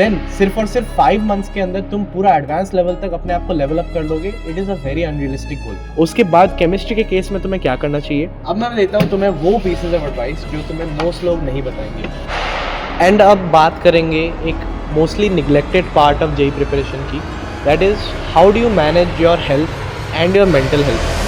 Then सिर्फ और सिर्फ 5 मंथ्स के अंदर तुम पूरा एडवांस लेवल तक अपने आप को लेवल अप कर लोगे। It is a very unrealistic goal. उसके बाद केमिस्ट्री के केस में तुम्हें क्या करना चाहिए, अब मैं देता हूँ तुम्हें वो पीसेज ऑफ एडवाइस जो तुम्हें मोस्ट लोग नहीं बताएंगे। एंड अब बात करेंगे एक mostly neglected part of JEE preparation की, that is how do you manage your health and your mental health.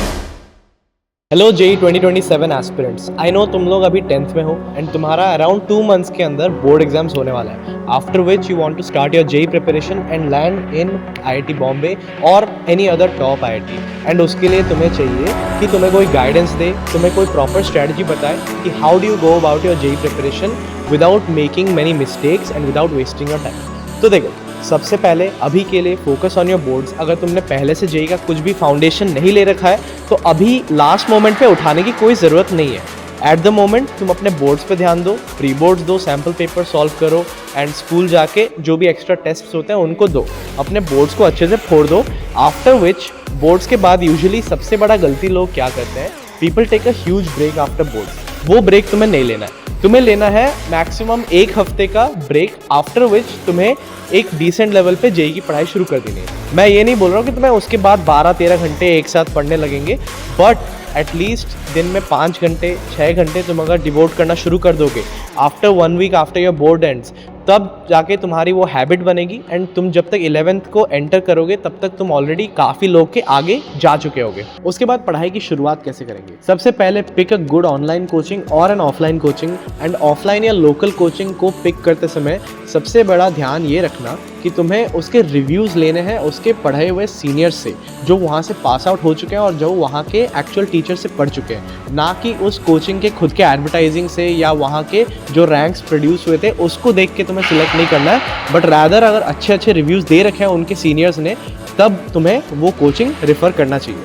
Hello JEE 2027 aspirants, I know तुम लोग अभी 10th में हो एंड तुम्हारा अराउंड 2 मंथ्स के अंदर बोर्ड एग्जाम्स होने वाला है, after which you want to start your JEE preparation and land in IIT Bombay और any other top IIT. And उसके लिए तुम्हें चाहिए कि तुम्हें कोई गाइडेंस दे, तुम्हें कोई प्रॉपर स्ट्रैटेजी बताए कि how do you go about your JEE preparation without making many mistakes and without wasting your time. तो देखो, सबसे पहले अभी के लिए फोकस ऑन योर बोर्ड्स। अगर तुमने पहले से जेई का कुछ भी फाउंडेशन नहीं ले रखा है तो अभी लास्ट मोमेंट पे उठाने की कोई ज़रूरत नहीं है। एट द मोमेंट तुम अपने बोर्ड्स पे ध्यान दो, प्री बोर्ड्स दो, सैम्पल पेपर सॉल्व करो एंड स्कूल जाके जो भी एक्स्ट्रा टेस्ट्स होते हैं उनको दो, अपने बोर्ड्स को अच्छे से फोड़ दो। आफ्टर विच बोर्ड्स के बाद यूजुअली सबसे बड़ा गलती लोग क्या करते हैं, people take a huge break after boards. वो ब्रेक तुम्हें नहीं लेना है, तुम्हें लेना है मैक्सिमम 1 हफ्ते का ब्रेक, आफ्टर विच तुम्हें एक डिसेंट लेवल पे जेई की पढ़ाई शुरू कर देनी है। मैं ये नहीं बोल रहा हूँ कि तुम्हें उसके बाद 12-13 घंटे एक साथ पढ़ने लगेंगे, बट एटलीस्ट दिन में 5 घंटे 6 घंटे तुम अगर डिवोट करना शुरू कर दोगे after 1 week after your board ends, तब जाके तुम्हारी वो हैबिट बनेगी एंड तुम जब तक 11th को एंटर करोगे तब तक तुम ऑलरेडी काफ़ी लोग के आगे जा चुके होगे। उसके बाद पढ़ाई की शुरुआत कैसे करेंगे, सबसे पहले pick a good online coaching और an offline coaching. And offline या लोकल कोचिंग को पिक करते समय सबसे बड़ा ध्यान ये रखना कि तुम्हें उसके रिव्यूज़ लेने हैं उसके पढ़े हुए सीनियर्स से जो वहाँ से पास आउट हो चुके हैं और जो वहाँ के एक्चुअल टीचर से पढ़ चुके हैं, ना कि उस कोचिंग के खुद के एडवर्टाइजिंग से या वहाँ के जो रैंक्स प्रोड्यूस हुए थे उसको देख के तुम्हें सिलेक्ट नहीं करना है, बट रैदर अगर अच्छे अच्छे रिव्यूज़ दे रखे हैं उनके सीनियर्स ने तब तुम्हें वो कोचिंग रेफ़र करना चाहिए।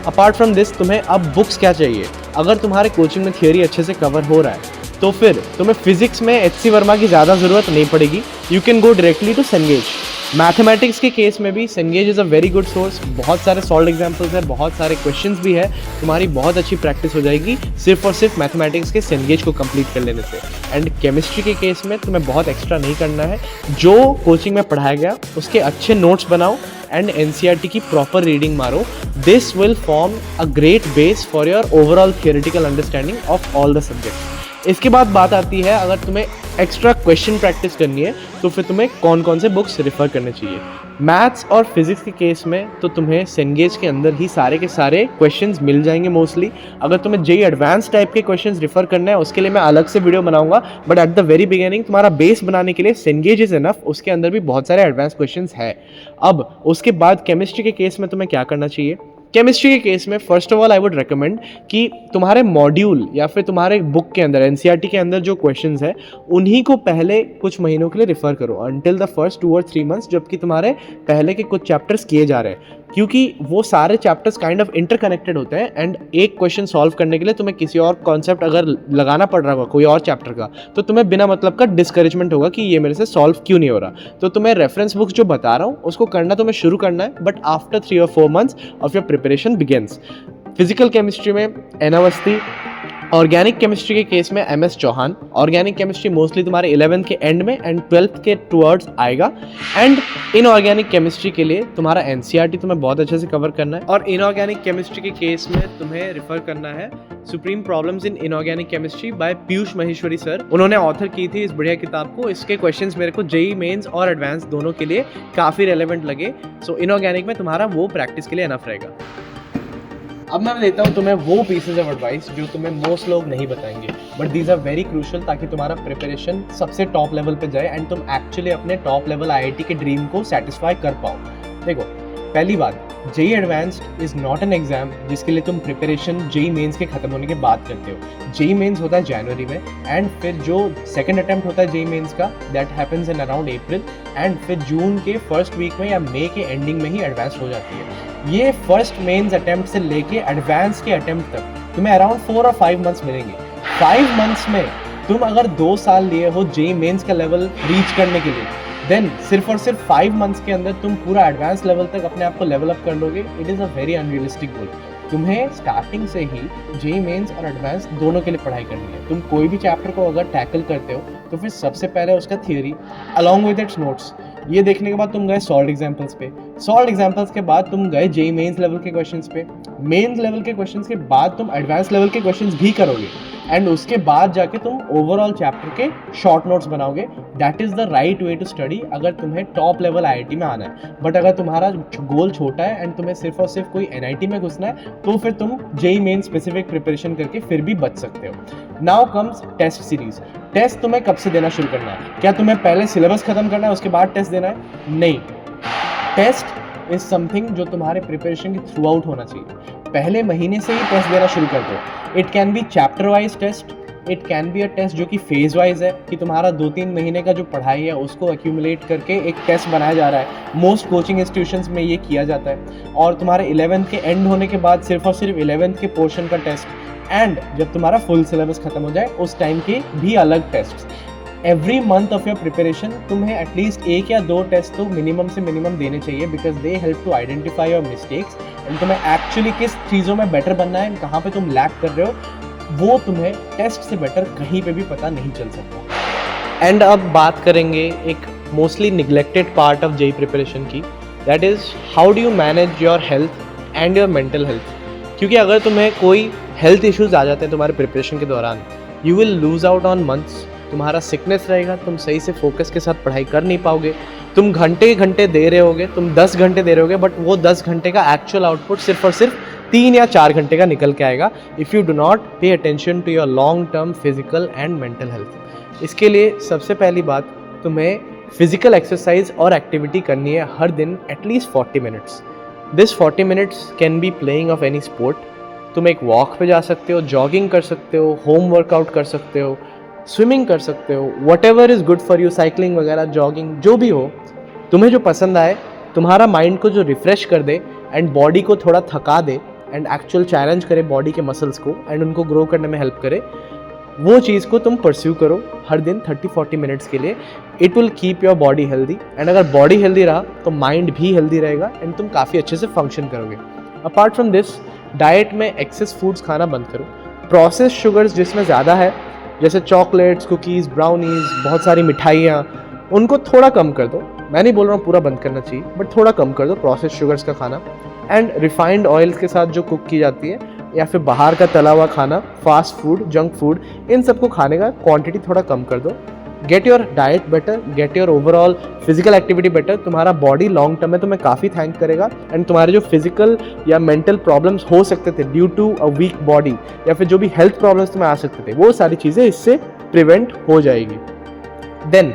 अपार्ट फ्रॉम दिस तुम्हें अब बुक्स क्या चाहिए, अगर तुम्हारे कोचिंग में थियोरी अच्छे से कवर हो रहा है तो फिर तुम्हें फिजिक्स में एचसी वर्मा की ज़्यादा ज़रूरत नहीं पड़ेगी, you can go directly to Cengage. Mathematics के केस में भी Cengage is a very good source, बहुत सारे सॉल्व एग्जाम्पल्स हैं, बहुत सारे क्वेश्चंस भी है, तुम्हारी बहुत अच्छी प्रैक्टिस हो जाएगी सिर्फ और सिर्फ मैथमेटिक्स के सेनगेज को कंप्लीट कर लेने से। एंड केमिस्ट्री के केस में तुम्हें बहुत एक्स्ट्रा नहीं करना है, जो कोचिंग में पढ़ाया गया उसके अच्छे नोट्स बनाओ एंड एनसीईआरटी की प्रॉपर रीडिंग मारो। This will form a great base for your overall theoretical understanding of all the subjects. इसके बाद बात आती है अगर तुम्हें एक्स्ट्रा क्वेश्चन प्रैक्टिस करनी है तो फिर तुम्हें कौन कौन से बुक्स रेफ़र करने चाहिए। मैथ्स और फिजिक्स के केस में तो तुम्हें सेनगेज के अंदर ही सारे के सारे क्वेश्चंस मिल जाएंगे मोस्टली। अगर तुम्हें जेई एडवांस टाइप के क्वेश्चंस रेफ़र करना है उसके लिए मैं अलग से वीडियो बनाऊंगा, but at the very beginning तुम्हारा बेस बनाने के लिए सेनगेज इज़ इनफ, उसके अंदर भी बहुत सारे एडवांस क्वेश्चंस है। अब उसके बाद केमिस्ट्री के केस में तुम्हें क्या करना चाहिए, केमिस्ट्री के केस में first of all I would recommend कि तुम्हारे मॉड्यूल या फिर तुम्हारे बुक के अंदर एनसीईआरटी के अंदर जो क्वेश्चंस है उन्हीं को पहले कुछ महीनों के लिए रेफ़र करो अंटिल द फर्स्ट 2 और 3 मंथ्स, जबकि तुम्हारे पहले के कुछ चैप्टर्स किए जा रहे हैं, क्योंकि वो सारे चैप्टर्स काइंड ऑफ इंटरकनेक्टेड होते हैं। एंड एक क्वेश्चन सॉल्व करने के लिए तुम्हें किसी और कॉन्सेप्ट अगर लगाना पड़ रहा होगा कोई और चैप्टर का तो तुम्हें बिना मतलब का डिस्करेजमेंट होगा कि ये मेरे से सॉल्व क्यों नहीं हो रहा। तो तुम्हें रेफरेंस बुक्स जो बता रहा हूँ उसको करना तुम्हें शुरू करना है, बट आफ्टर 3 और 4 months of your preparation begins. Physical chemistry में एन अवस्थी, ऑर्गेनिक केमिस्ट्री के केस में MS Chauhan. Organic chemistry mostly तुम्हारे 11th के एंड में एंड 12th के टुवर्ड्स आएगा। एंड इनऑर्गेनिक केमिस्ट्री के लिए तुम्हारा एनसीईआरटी तुम्हें बहुत अच्छे से कवर करना है, और इनऑर्गेनिक केमिस्ट्री के केस में तुम्हें रेफर करना है supreme problems in inorganic chemistry bye Piyush Maheshwari sir. उन्होंने ऑथर की थी इस बढ़िया किताब को। इसके क्वेश्चंस मेरे को जेई मेंस और एडवांस दोनों के लिए काफ़ी रेलेवेंट लगे, सो इनऑर्गेनिक में तुम्हारा वो प्रैक्टिस के लिए एनफ रहेगा। अब मैं देता हूँ तुम्हें वो पीसेज ऑफ एडवाइस जो तुम्हें मोस्ट लोग नहीं बताएंगे, but these are very crucial ताकि तुम्हारा प्रिपरेशन सबसे टॉप लेवल पे जाए एंड तुम एक्चुअली अपने टॉप लेवल आईआईटी के ड्रीम को सेटिस्फाई कर पाओ। देखो, पहली बात, JEE advanced is not an exam जिसके लिए तुम प्रिपरेशन जेई मेंस के खत्म होने के बाद करते हो। जेई मेंस होता है जनवरी में एंड फिर जो सेकंड अटेम्प्ट होता है जेई मेंस का that happens in around April, and फिर जून के फर्स्ट वीक में या मई के एंडिंग में ही एडवांस हो जाती है। ये फर्स्ट मेंस अटेम्प्ट से लेके एडवांस के अटेम्प्ट तक तुम्हें अराउंड 4 और 5 मंथ्स मिलेंगे। 5 मंथ्स में तुम अगर 2 साल लिए हो जेई मेंस का लेवल रीच करने के लिए, देन सिर्फ और सिर्फ 5 मंथ्स के अंदर तुम पूरा एडवांस लेवल तक अपने आप को लेवल अप कर लोगे। It is a very unrealistic goal. तुम्हें स्टार्टिंग से ही जेईई मेंस और एडवांस दोनों के लिए पढ़ाई करनी है। तुम कोई भी चैप्टर को अगर टैकल करते हो तो फिर सबसे पहले उसका theory along with its notes ये देखने के बाद तुम गए सॉल्व एग्जाम्पल्स पे, सॉल्व एग्जाम्पल्स के बाद तुम गए जेईई मेंस लेवल के क्वेश्चंस पे, मेंस लेवल के क्वेश्चंस के बाद तुम एडवांस लेवल के क्वेश्चंस भी करोगे एंड उसके बाद जाके तुम ओवरऑल चैप्टर के शॉर्ट नोट्स बनाओगे। That is the right way to study अगर तुम्हें टॉप लेवल आईआईटी में आना है। बट अगर तुम्हारा गोल छोटा है एंड तुम्हें सिर्फ और सिर्फ कोई एनआईटी में घुसना है तो फिर तुम जेईई मेन स्पेसिफिक प्रिपरेशन करके फिर भी बच सकते हो। Now comes test series. Test तुम्हें कब से देना शुरू करना है? क्या तुम्हें पहले सिलेबस खत्म करना है उसके बाद टेस्ट देना है? नहीं, टेस्ट इज समथिंग जो तुम्हारे प्रिपरेशन के थ्रू आउट होना चाहिए। पहले महीने से ही टेस्ट देना शुरू कर दो। It can be chapter wise test, it can be a test जो कि फेज वाइज है कि तुम्हारा 2-3 महीने का जो पढ़ाई है उसको एक्यूमुलेट करके एक टेस्ट बनाया जा रहा है। मोस्ट कोचिंग इंस्टीट्यूशंस में ये किया जाता है। और तुम्हारे 11th के एंड होने के बाद सिर्फ और सिर्फ 11th के पोर्शन का टेस्ट एंड जब तुम्हारा फुल सिलेबस खत्म हो जाए उस टाइम के भी अलग test. Every month of your preparation तुम्हें एटलीस्ट 1 या 2 टेस्ट तो मिनिमम से मिनिमम देने चाहिए because they help to identify your mistakes एंड तुम्हें एक्चुअली किस चीज़ों में बेटर बनना है, कहाँ पे तुम लैक कर रहे हो वो तुम्हें टेस्ट से बेटर कहीं पे भी पता नहीं चल सकता। एंड अब बात करेंगे एक mostly neglected part of JEE preparation की, that is how do you manage your health and your mental health. क्योंकि अगर तुम्हें कोई हेल्थ इश्यूज आ जाते हैं तुम्हारे प्रिपरेशन के दौरान, you will lose out on months. तुम्हारा सिकनेस रहेगा, तुम सही से फोकस के साथ पढ़ाई कर नहीं पाओगे। तुम घंटे दे रहे होगे, तुम 10 घंटे दे रहे होगे, बट वो 10 घंटे का एक्चुअल आउटपुट सिर्फ और सिर्फ 3 या 4 घंटे का निकल के आएगा if you do not pay attention to your long term physical and mental health. इसके लिए सबसे पहली बात, तुम्हें फिजिकल एक्सरसाइज और एक्टिविटी करनी है हर दिन at least 40 minutes. This 40 minutes can be playing of any sport. तुम एक वॉक पे जा सकते हो, जॉगिंग कर सकते हो, होम वर्कआउट कर सकते हो, स्विमिंग कर सकते हो, what ever is good for you, cycling वगैरह, जॉगिंग, जो भी हो तुम्हें जो पसंद आए, तुम्हारा माइंड को जो रिफ्रेश कर दे एंड बॉडी को थोड़ा थका दे एंड एक्चुअल चैलेंज करे बॉडी के मसल्स को एंड उनको ग्रो करने में हेल्प करे, वो चीज़ को तुम परस्यू करो हर दिन 30-40 मिनट्स के लिए। It will keep your body healthy and अगर बॉडी हेल्दी रहा तो माइंड भी हेल्दी रहेगा एंड तुम काफ़ी अच्छे से फंक्शन करोगे। अपार्ट फ्रॉम दिस, डाइट में एक्सेस फूड्स खाना बंद करो। प्रोसेस शुगर्स जिसमें ज़्यादा है जैसे चॉकलेट्स, कुकीज़, ब्राउनीज़, बहुत सारी मिठाइयाँ, उनको थोड़ा कम कर दो। मैं नहीं बोल रहा हूँ पूरा बंद करना चाहिए, बट थोड़ा कम कर दो प्रोसेस शुगर्स का खाना। एंड रिफाइंड ऑयल्स के साथ जो कुक की जाती है या फिर बाहर का तला हुआ खाना, फास्ट फूड, जंक फूड, इन सबको खाने का क्वांटिटी थोड़ा कम कर दो। Get your diet better, get your overall physical activity better. तुम्हारा बॉडी लॉन्ग टर्म में तुम्हें काफ़ी थैंक करेगा एंड तुम्हारे जो फिजिकल या मेंटल प्रॉब्लम्स हो सकते थे due to a weak body या फिर जो भी हेल्थ प्रॉब्लम्स तुम्हें आ सकते थे, वो सारी चीज़ें इससे प्रिवेंट हो जाएगी। देन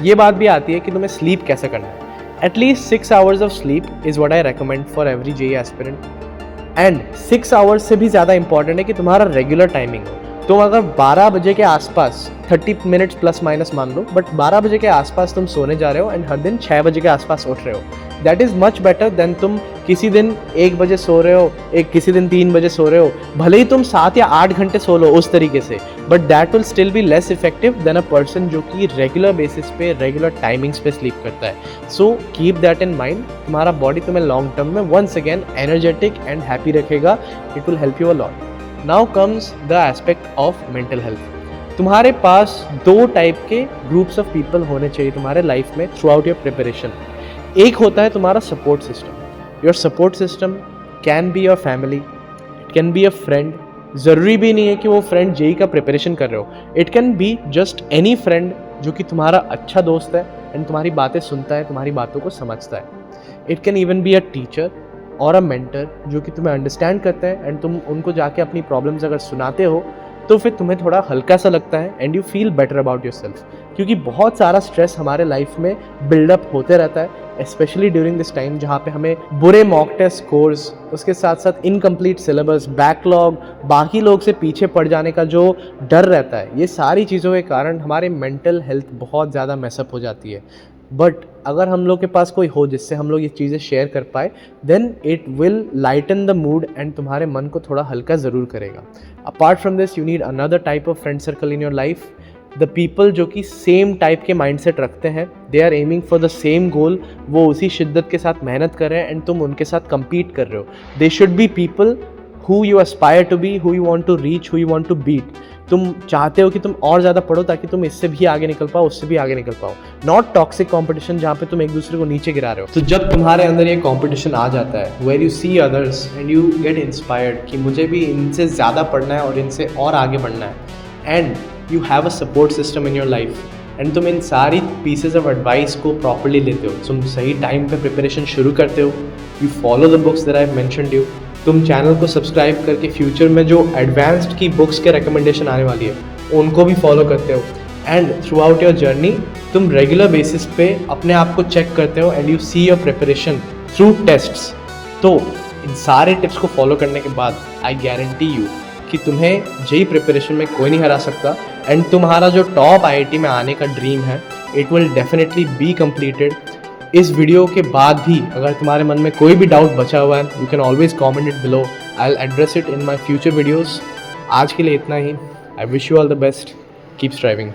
ये बात भी आती है कि तुम्हें स्लीप कैसे करना है। At least 6 hours of sleep is what I recommend for every JEE aspirant. And 6 hours से भी ज़्यादा इंपॉर्टेंट है कि तुम्हारा रेगुलर टाइमिंग हो। तुम अगर 12 बजे के आसपास 30 मिनट्स प्लस माइनस मान लो, बट 12 बजे के आसपास तुम सोने जा रहे हो एंड हर दिन 6 बजे के आसपास उठ रहे हो, that is much better than तुम किसी दिन 1 बजे सो रहे हो, किसी दिन 3 बजे सो रहे हो। भले ही तुम 7 या 8 घंटे सो लो उस तरीके से, but that will still be less effective than a person जो कि रेगुलर बेसिस पे रेगुलर टाइमिंग्स पे स्लीप करता है। So keep that in mind. तुम्हारा बॉडी तुम्हें लॉन्ग टर्म में once again energetic and happy रखेगा। It will help you a lot. Now comes the aspect of mental health. तुम्हारे पास 2 टाइप के ग्रुप्स ऑफ पीपल होने चाहिए तुम्हारे लाइफ में थ्रू आउट योर प्रिपरेशन। एक होता है तुम्हारा support system. Your support system can be your family, it can be a friend. ज़रूरी भी नहीं है कि वो फ्रेंड जेईई का प्रिपरेशन कर रहे हो, it can be just any friend जो कि तुम्हारा अच्छा दोस्त है एंड तुम्हारी बातें सुनता है, तुम्हारी बातों को समझता है। It can even be a teacher और अ मेंटर जो कि तुम्हें अंडरस्टैंड करता है एंड तुम उनको जाके अपनी प्रॉब्लम्स अगर सुनाते हो तो फिर तुम्हें थोड़ा हल्का सा लगता है and you feel better about your self. क्योंकि बहुत सारा स्ट्रेस हमारे लाइफ में बिल्डअप होते रहता है, स्पेशली ड्यूरिंग दिस टाइम जहाँ पे हमें बुरे मॉक टेस्ट स्कोर्स, उसके साथ साथ इनकम्प्लीट सिलेबस, बैकलॉग, बाकी लोग से पीछे पड़ जाने का जो डर रहता है, ये सारी चीज़ों के कारण हमारे मेंटल हेल्थ बहुत ज़्यादा मैसअप हो जाती है। बट अगर हम लोग के पास कोई हो जिससे हम लोग ये चीज़ें शेयर कर पाए, then it will lighten the mood and तुम्हारे मन को थोड़ा हल्का ज़रूर करेगा। Apart from this, you need another type of friend circle in your life. The people जो कि सेम टाइप के माइंडसेट रखते हैं, they are aiming for the same goal, वो उसी शिद्दत के साथ मेहनत कर रहे हैं एंड तुम उनके साथ compete कर रहे हो। They should be people who you aspire to be, who you want to reach, who you want to beat. तुम चाहते हो कि तुम और ज़्यादा पढ़ो ताकि तुम इससे भी आगे निकल पाओ, उससे भी आगे निकल पाओ. नॉट टॉक्सिक कॉम्पिटिशन जहाँ पे तुम एक दूसरे को नीचे गिरा रहे हो. तो जब तुम्हारे अंदर ये कॉम्पिटिशन आ जाता है, where you see others and you get inspired कि मुझे भी इनसे ज़्यादा पढ़ना है और इनसे और आगे बढ़ना है, and you have a support system in your life, and तुम इन सारी पीसेज ऑफ एडवाइस को प्रॉपरली लेते हो, तुम सही टाइम पे प्रिपरेशन शुरू करते हो, you follow the books that I have mentioned you, तुम चैनल को सब्सक्राइब करके फ्यूचर में जो एडवांस्ड की बुक्स के रिकमेंडेशन आने वाली है उनको भी फॉलो करते हो, and through out your journey तुम रेगुलर बेसिस पे अपने आप को चेक करते हो and you see your preparation through tests. तो इन सारे टिप्स को फॉलो करने के बाद आई गारंटी यू कि तुम्हें जेई प्रिपरेशन में कोई नहीं हरा सकता, एंड तुम्हारा जो टॉप IIT में आने का ड्रीम है it will definitely be completed. इस वीडियो के बाद भी अगर तुम्हारे मन में कोई भी डाउट बचा हुआ है, you can always comment it below, I will address it in my future videos. आज के लिए इतना ही. I wish you all the best. Keep striving.